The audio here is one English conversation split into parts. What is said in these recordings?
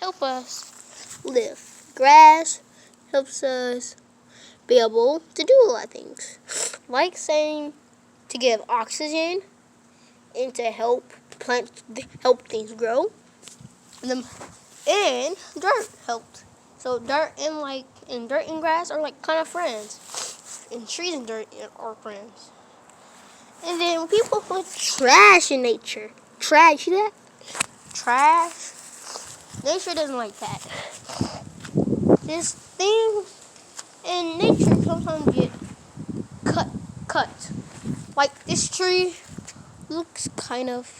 help us live. Grass helps us be able to do a lot of things, like saying to give oxygen and to help things grow. And dirt helps. So dirt and grass are like kind of friends, and trees and dirt are friends. And then when people put trash in nature, trash, see that? Trash. Nature doesn't like that. This thing in nature sometimes get cut. Like this tree looks kind of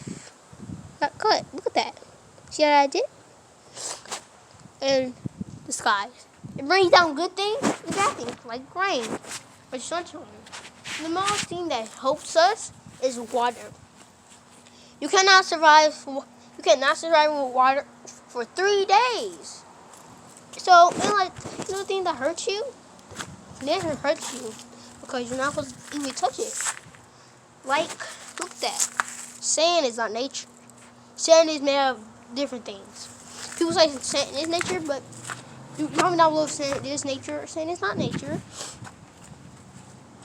got cut. Look at that. See what I did? And the sky. It brings down good things and bad things, like rain or sunshine. The most thing that helps us is water. You cannot survive with water for 3 days. So, and the thing that hurts you, nature hurts you because you're not supposed to even touch it. Like, look at that. Sand is not nature. Sand is made of different things. People say sand is nature, but you probably not know if sand is nature. Sand is not nature.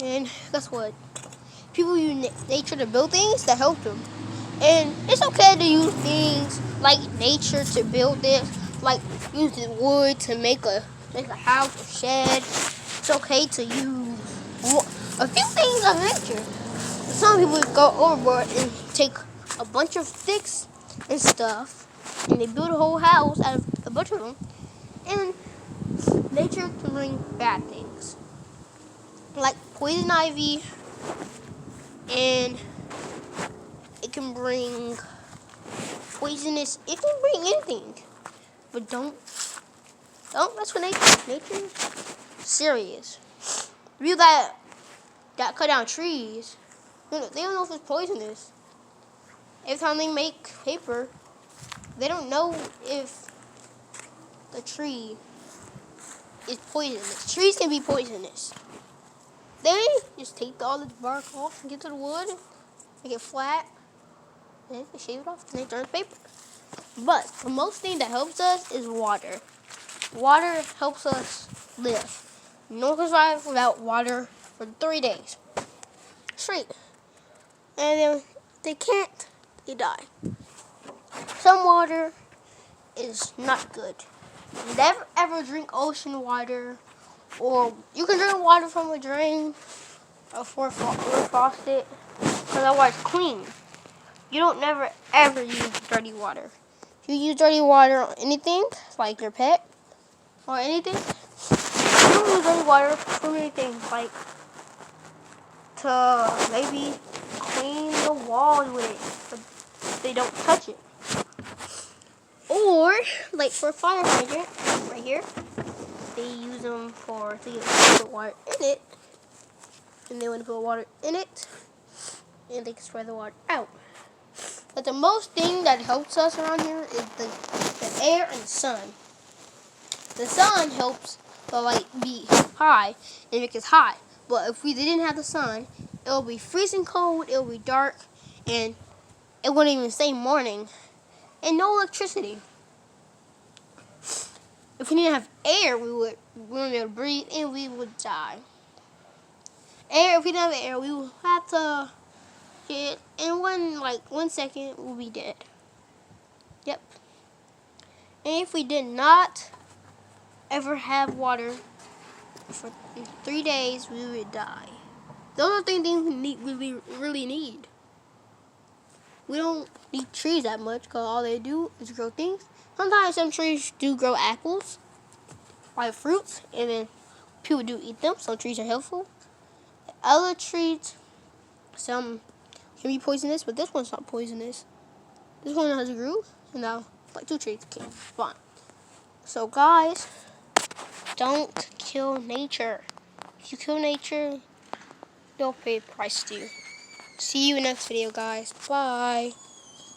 And guess what? People use nature to build things that help them. And it's okay to use things like nature to build this, like using wood to make a house or shed. It's okay to use a few things of nature. Some people go overboard and take a bunch of sticks and stuff, and they build a whole house out of a bunch of them. And nature can bring bad things, like poison ivy, and it can bring poisonous. It can bring anything, but don't mess with nature. Nature's serious. People that cut down trees, they don't know if it's poisonous. Every time they make paper, they don't know if the tree is poisonous. Trees can be poisonous. They just take all the bark off and get to the wood, make it flat, and they shave it off and they turn paper. But the most thing that helps us is water. Water helps us live. No one can survive without water for 3 days straight. And then if they can't, they die. Some water is not good. Never ever drink ocean water, or you can drink water from a drain or a faucet, because that water's clean. You don't never ever use dirty water. If you use dirty water on anything, like your pet or anything, you don't use dirty water for anything, like to maybe clean the walls with it, but they don't touch it. Or, like for a fire hydrant, right here, they use them to put water in it, and they want to put water in it, and they can spread the water out. But the most thing that helps us around here is the air and the sun. The sun helps the light be high and make us hot. But if we didn't have the sun, it would be freezing cold, it would be dark, and it wouldn't even say morning. And no electricity. If we didn't have air, we wouldn't be able to breathe and we would die. If we didn't have air, we would have to get in 1 second we'll be dead. Yep. And if we did not ever have water for 3 days, we would die. Those are the things we really need. We don't need trees that much because all they do is grow things. Sometimes some trees do grow apples, like fruits, and then people do eat them. Some trees are helpful. Other trees, some can be poisonous, but this one's not poisonous. This one has grew, and now like 2 trees came. Fine. So guys, don't kill nature. If you kill nature, they'll pay a price to you. See you in the next video, guys. Bye.